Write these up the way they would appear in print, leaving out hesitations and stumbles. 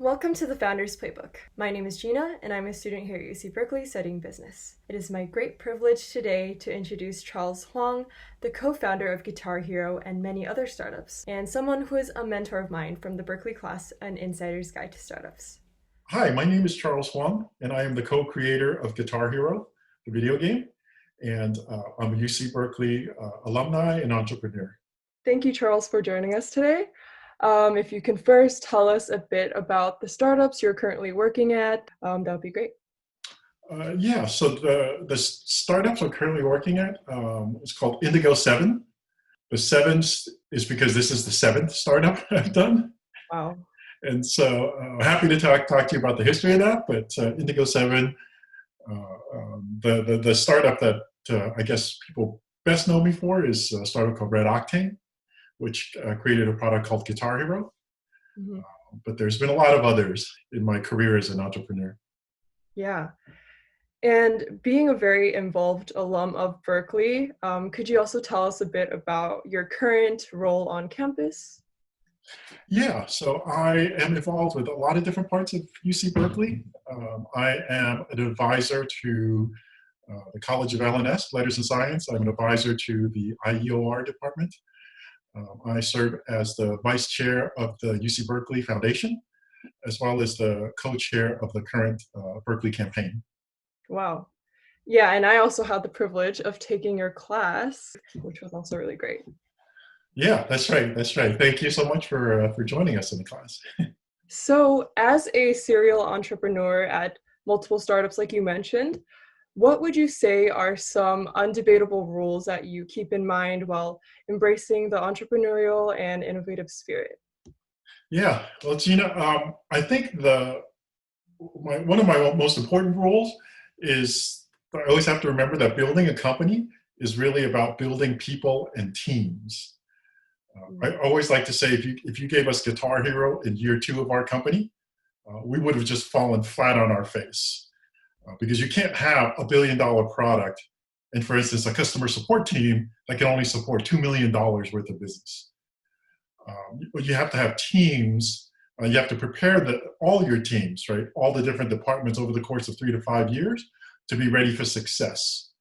Welcome to the Founders Playbook. My name is Gina, and I'm a student here at UC Berkeley studying business. It is my great privilege today to introduce Charles Huang, the co-founder of Guitar Hero and many other startups, and someone who is a mentor of mine from the Berkeley class, An Insider's Guide to Startups. Hi, my name is Charles Huang, and I am the co-creator of Guitar Hero, the video game, and I'm a UC Berkeley alumni and entrepreneur. Thank you, Charles, for joining us today. If you can first tell us a bit about the startups you're currently working at, that would be great. So the startups I'm currently working at is called Indigo 7. The 7 is because this is the 7th startup I've done. Wow. And so happy to talk to you about the history of that, but Indigo 7, the startup that I guess people best know me for is a startup called Red Octane, which created a product called Guitar Hero. Mm-hmm. But there's been a lot of others in my career as an entrepreneur. Yeah. And being a very involved alum of Berkeley, could you also tell us a bit about your current role on campus? Yeah, so I am involved with a lot of different parts of UC Berkeley. I am an advisor to the College of L&S, Letters and Science. I'm an advisor to the IEOR department. I serve as the vice chair of the UC Berkeley Foundation, as well as the co-chair of the current Berkeley campaign. Wow. Yeah, and I also had the privilege of taking your class, which was also really great. Yeah, that's right. That's right. Thank you so much for joining us in the class. So, as a serial entrepreneur at multiple startups, like you mentioned, what would you say are some undebatable rules that you keep in mind while embracing the entrepreneurial and innovative spirit? Yeah, well, Gina, I think one of my most important rules is I always have to remember that building a company is really about building people and teams. I always like to say if you gave us Guitar Hero in year 2 of our company, we would have just fallen flat on our face because you can't have a $1 billion product and, for instance, a customer support team that can only support $2 million worth of business. You have to have teams. You have to prepare all your teams, right? All the different departments over the course of 3 to 5 years to be ready for success.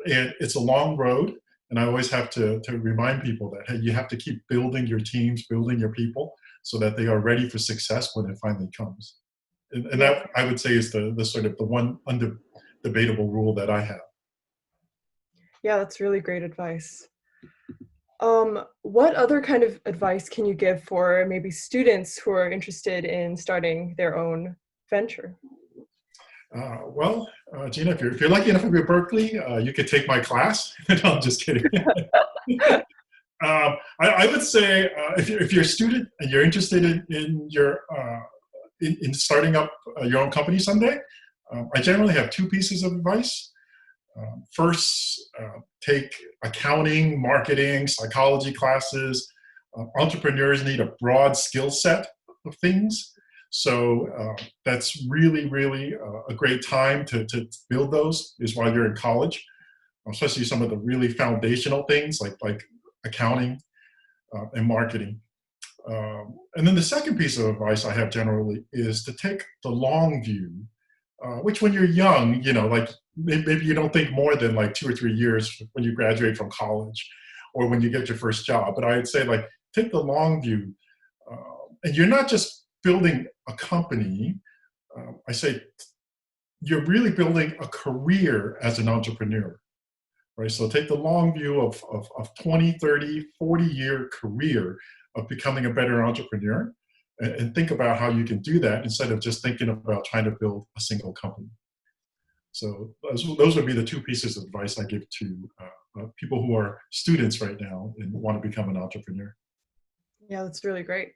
And it's a long road. And I always have to remind people that, hey, you have to keep building your teams, building your people so that they are ready for success when it finally comes. And that, I would say, is the sort of the one undebatable rule that I have. Yeah, that's really great advice. What other kind of advice can you give for maybe students who are interested in starting their own venture? Gina, if you're lucky enough to be at Berkeley, you could take my class. No, I'm just kidding. I would say if you're a student and you're interested in starting up your own company someday, I generally have 2 pieces of advice. First, take accounting, marketing, psychology classes. Entrepreneurs need a broad skill set of things. So that's really, really a great time to build those is while you're in college, especially some of the really foundational things like accounting and marketing. And then the second piece of advice I have generally is to take the long view, which when you're young, like maybe you don't think more than like 2 or 3 years when you graduate from college or when you get your first job. But I'd say like take the long view. And you're not just building a company. I say you're really building a career as an entrepreneur, right? So take the long view of 20, 30, 40-year career of becoming a better entrepreneur and think about how you can do that instead of just thinking about trying to build a single company. So those would be the 2 pieces of advice I give to people who are students right now and want to become an entrepreneur. Yeah, that's really great.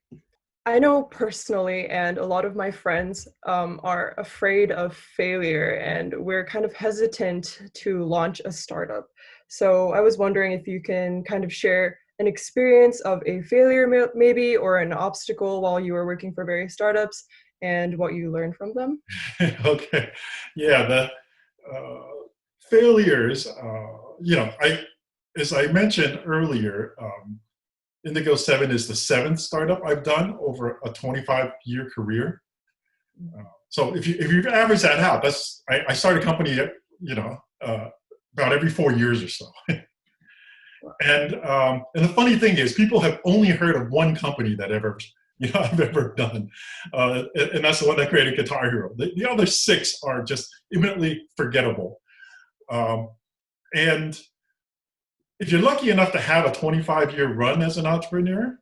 I know personally, and a lot of my friends are afraid of failure, and we're kind of hesitant to launch a startup. So I was wondering if you can kind of share an experience of a failure maybe, or an obstacle while you were working for various startups and what you learned from them. Okay. Yeah, the failures, as I mentioned earlier, Indigo 7 is the seventh startup I've done over a 25-year career. So if you average that out, I start a company, about every 4 years or so. And the funny thing is, people have only heard of one company that I've ever done, and that's the one that created Guitar Hero. The other six are just imminently forgettable. And if you're lucky enough to have a 25-year run as an entrepreneur,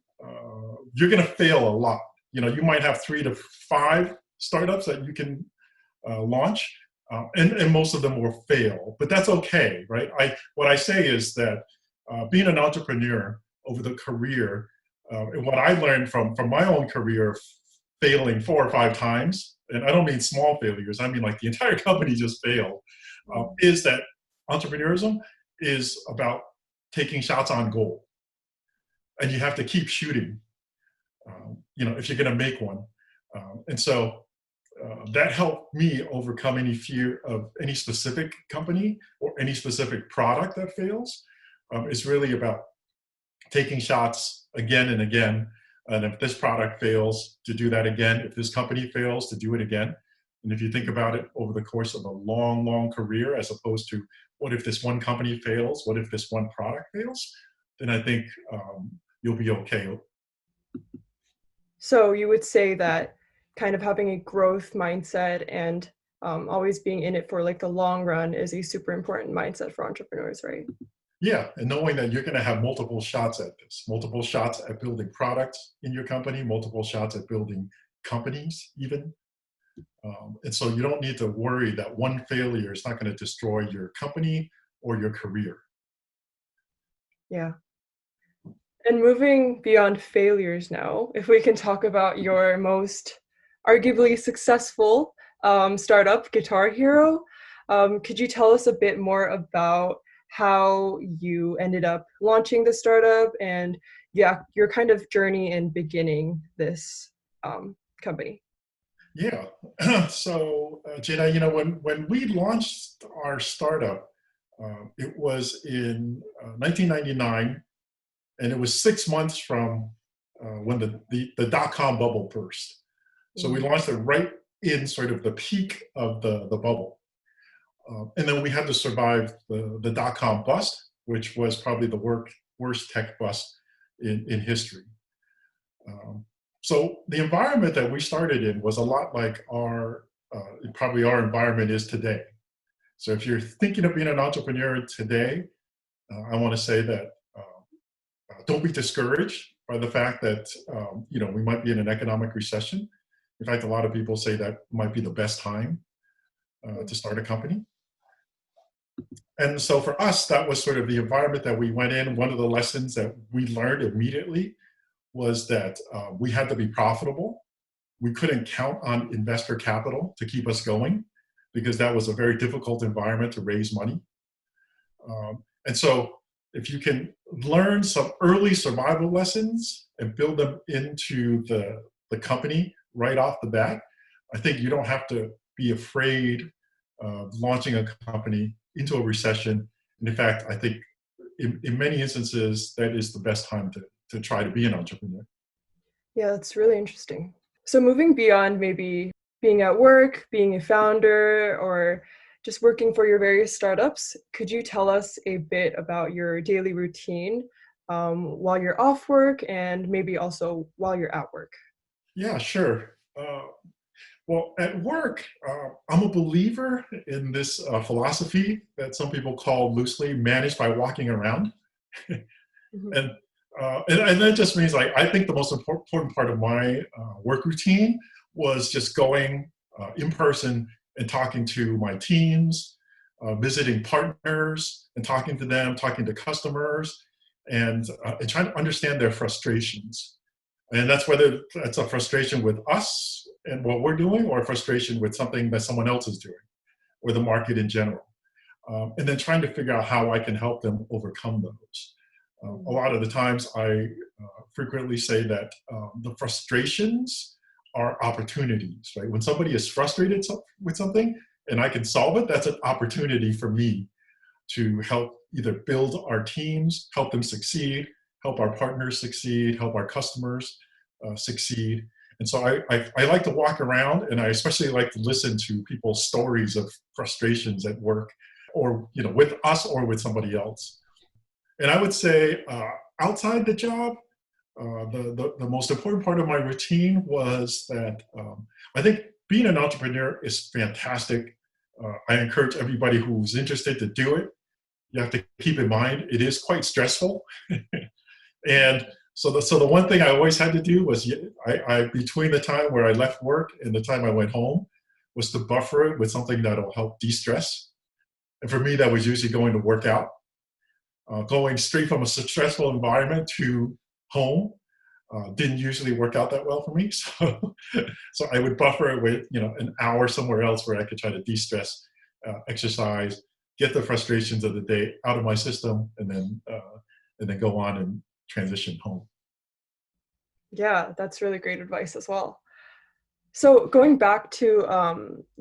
you're going to fail a lot. You might have 3 to 5 startups that you can launch, and most of them will fail. But that's okay, right? What I say is that being an entrepreneur over the career, and what I learned from my own career, failing 4 or 5 times, and I don't mean small failures, I mean like the entire company just failed, is that entrepreneurism is about taking shots on goal. And you have to keep shooting, if you're going to make one. And so that helped me overcome any fear of any specific company or any specific product that fails. It's really about taking shots again and again. And if this product fails, to do that again. If this company fails, to do it again. And if you think about it over the course of a long, long career, as opposed to what if this one company fails? What if this one product fails? Then I think you'll be okay. So you would say that kind of having a growth mindset and always being in it for like the long run is a super important mindset for entrepreneurs, right? Yeah, and knowing that you're going to have multiple shots at this, multiple shots at building products in your company, multiple shots at building companies even. And so you don't need to worry that one failure is not going to destroy your company or your career. Yeah. And moving beyond failures now, if we can talk about your most arguably successful startup, Guitar Hero, could you tell us a bit more about how you ended up launching the startup and your kind of journey in beginning this company? Yeah. So, Jada, when we launched our startup, it was in 1999, and it was 6 months from when the dot-com bubble burst. So we launched it right in sort of the peak of the bubble. And then we had to survive the dot-com bust, which was probably the worst tech bust in history. So the environment that we started in was a lot like probably our environment is today. So if you're thinking of being an entrepreneur today, I want to say that don't be discouraged by the fact that we might be in an economic recession. In fact, a lot of people say that might be the best time to start a company. And so for us, that was sort of the environment that we went in. One of the lessons that we learned immediately was that we had to be profitable. We couldn't count on investor capital to keep us going because that was a very difficult environment to raise money. And so if you can learn some early survival lessons and build them into the company right off the bat, I think you don't have to be afraid of launching a company into a recession. And in fact, I think in many instances, that is the best time to try to be an entrepreneur. Yeah, that's really interesting. So moving beyond maybe being at work, being a founder, or just working for your various startups, could you tell us a bit about your daily routine while you're off work and maybe also while you're at work? Yeah, sure. Well, at work, I'm a believer in this philosophy that some people call loosely managed by walking around. Mm-hmm. And that just means I think the most important part of my work routine was just going in person and talking to my teams, visiting partners and talking to them, talking to customers, and trying to understand their frustrations. And that's whether that's a frustration with us and what we're doing or a frustration with something that someone else is doing or the market in general. And then trying to figure out how I can help them overcome those. A lot of the times I frequently say that the frustrations are opportunities, right? When somebody is frustrated with something and I can solve it, that's an opportunity for me to help either build our teams, help them succeed, help our partners succeed, help our customers succeed. And so I like to walk around, and I especially like to listen to people's stories of frustrations at work, or with us or with somebody else. And I would say outside the job, the most important part of my routine was that I think being an entrepreneur is fantastic. I encourage everybody who's interested to do it. You have to keep in mind it is quite stressful. And so the one thing I always had to do was I between the time where I left work and the time I went home was to buffer it with something that'll help de-stress. And for me, that was usually going to work out. Going straight from a stressful environment to home didn't usually work out that well for me. So I would buffer it with an hour somewhere else where I could try to de-stress, exercise, get the frustrations of the day out of my system, and then go on and transition home. Yeah, that's really great advice as well. So going back to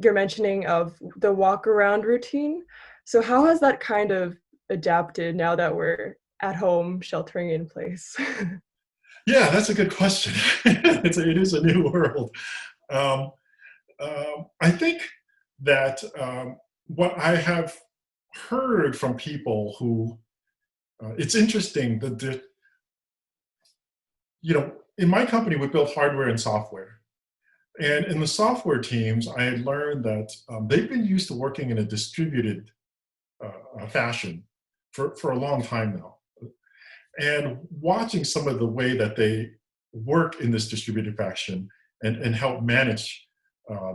your mentioning of the walk around routine, so how has that kind of adapted now that we're at home sheltering in place? Yeah, that's a good question. It is a new world. Um, I think that what I have heard from people who, it's interesting that in my company we build hardware and software, and in the software teams I had learned that they've been used to working in a distributed fashion for a long time now. And watching some of the way that they work in this distributed fashion and help manage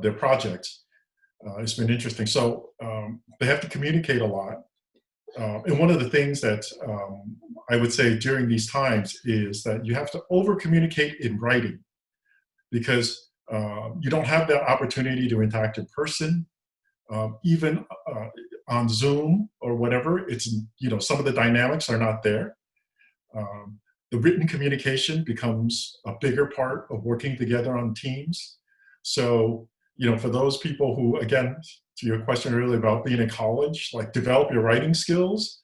their projects, it's been interesting. So they have to communicate a lot. And one of the things that I would say during these times is that you have to over-communicate in writing, because you don't have that opportunity to interact in person. Even on Zoom or whatever, it's some of the dynamics are not there. The written communication becomes a bigger part of working together on teams. So, for those people who, again, to your question earlier about being in college, like develop your writing skills,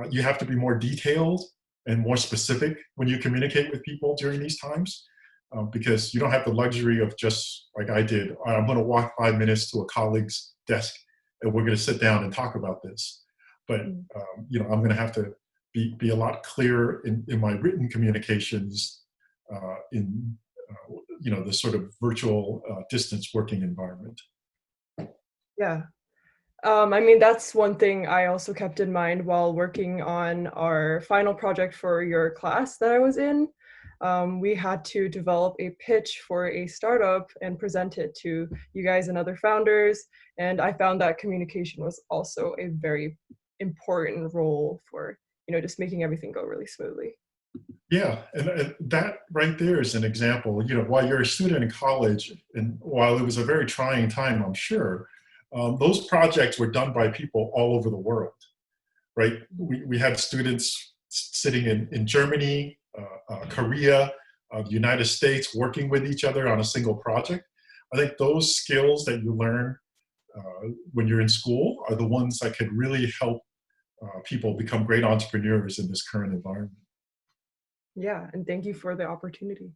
you have to be more detailed and more specific when you communicate with people during these times, because you don't have the luxury of just like I did, I'm going to walk 5 minutes to a colleague's desk and we're going to sit down and talk about this. But, I'm going to have to be a lot clearer in my written communications in the sort of virtual distance working environment. Yeah. I mean, that's one thing I also kept in mind while working on our final project for your class that I was in. We had to develop a pitch for a startup and present it to you guys and other founders. And I found that communication was also a very important role for just making everything go really smoothly. Yeah, and that right there is an example. While you're a student in college, and while it was a very trying time, I'm sure, those projects were done by people all over the world, right? We had students sitting in Germany, Korea, the United States, working with each other on a single project. I think those skills that you learn when you're in school are the ones that could really help people become great entrepreneurs in this current environment. Yeah, and thank you for the opportunity.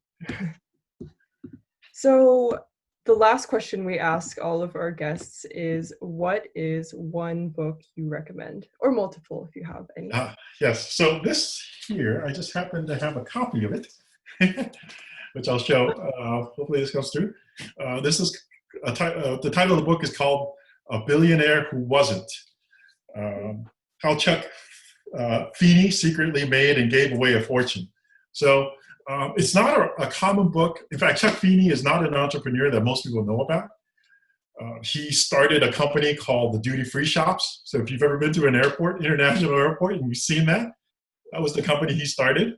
So the last question we ask all of our guests is, what is one book you recommend, or multiple if you have any? Yes, so this here, I just happen to have a copy of it, which I'll show. Hopefully this goes through. This is the title of the book is called A Billionaire Who Wasn't. How Chuck Feeney secretly made and gave away a fortune. So it's not a common book. In fact, Chuck Feeney is not an entrepreneur that most people know about. He started a company called the Duty Free Shops. So if you've ever been to an airport, international airport, and you've seen that, that was the company he started.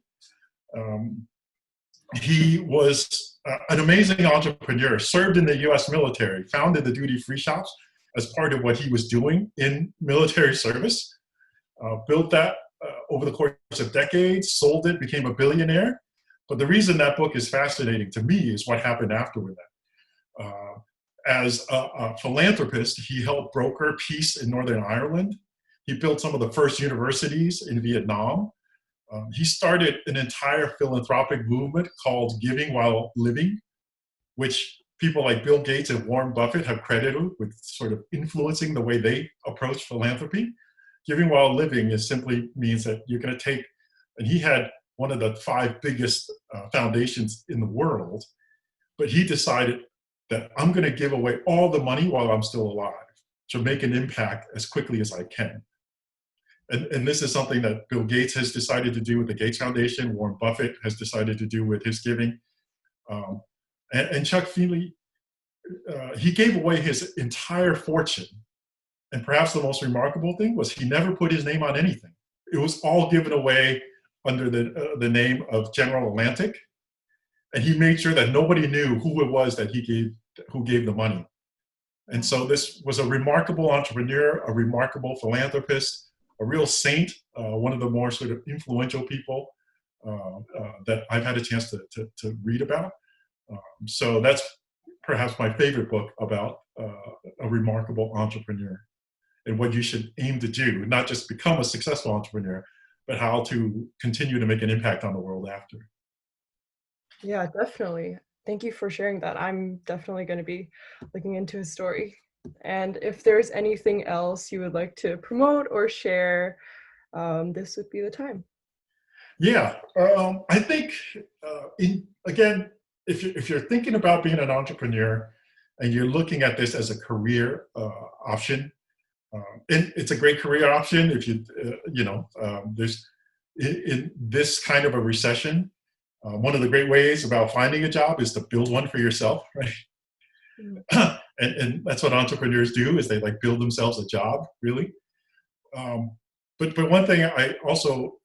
He was an amazing entrepreneur, served in the US military, founded the Duty Free Shops as part of what he was doing in military service, built that over the course of decades, sold it, became a billionaire. But the reason that book is fascinating to me is what happened afterward. As a philanthropist, he helped broker peace in Northern Ireland. He built some of the first universities in Vietnam. He started an entire philanthropic movement called Giving While Living, which people like Bill Gates and Warren Buffett have credited with sort of influencing the way they approach philanthropy. Giving while living is simply means that you're going to take, and he had one of the 5 biggest foundations in the world, but he decided that I'm going to give away all the money while I'm still alive to make an impact as quickly as I can. And this is something that Bill Gates has decided to do with the Gates Foundation. Warren Buffett has decided to do with his giving. And Chuck Finley, he gave away his entire fortune. And perhaps the most remarkable thing was he never put his name on anything. It was all given away under the name of General Atlantic. And he made sure that nobody knew who it was that who gave the money. And so this was a remarkable entrepreneur, a remarkable philanthropist, a real saint, one of the more sort of influential people that I've had a chance to read about. So that's perhaps my favorite book about a remarkable entrepreneur and what you should aim to do, not just become a successful entrepreneur, but how to continue to make an impact on the world after. Yeah, definitely. Thank you for sharing that. I'm definitely going to be looking into his story. And if there's anything else you would like to promote or share, this would be the time. Yeah, I think, again, if you're thinking about being an entrepreneur and you're looking at this as a career option, and it's a great career option if there's in this kind of a recession. One of the great ways about finding a job is to build one for yourself, right? Mm-hmm. and that's what entrepreneurs do, is they like build themselves a job, really. But one thing I also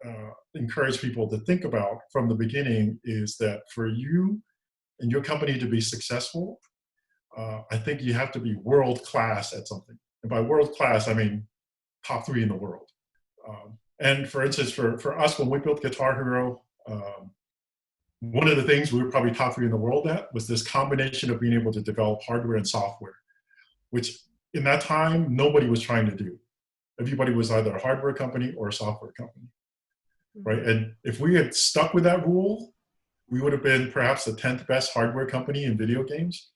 encourage people to think about from the beginning is that for you and your company to be successful, I think you have to be world class at something. And by world class, I mean top 3 in the world. And for instance, for us, when we built Guitar Hero, one of the things we were probably top 3 in the world at was this combination of being able to develop hardware and software, which in that time, nobody was trying to do. Everybody was either a hardware company or a software company, right? And if we had stuck with that rule, we would have been perhaps the 10th best hardware company in video games,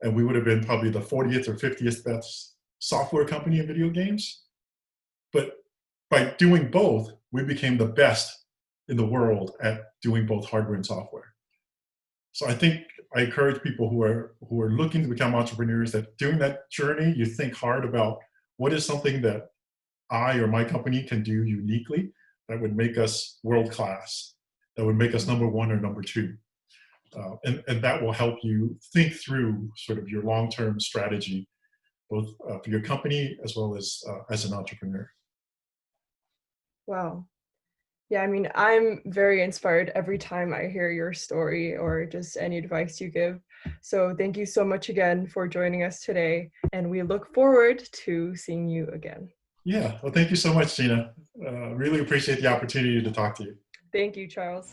and we would have been probably the 40th or 50th best software company in video games. But by doing both, we became the best in the world at doing both hardware and software. So I think I encourage people who are looking to become entrepreneurs that during that journey, you think hard about what is something that I or my company can do uniquely that would make us world class, that would make us number 1 or number 2. And that will help you think through sort of your long-term strategy, both for your company as well as an entrepreneur. Wow. Yeah, I mean, I'm very inspired every time I hear your story or just any advice you give. So thank you so much again for joining us today. And we look forward to seeing you again. Yeah, well, thank you so much, Gina. Really appreciate the opportunity to talk to you. Thank you, Charles.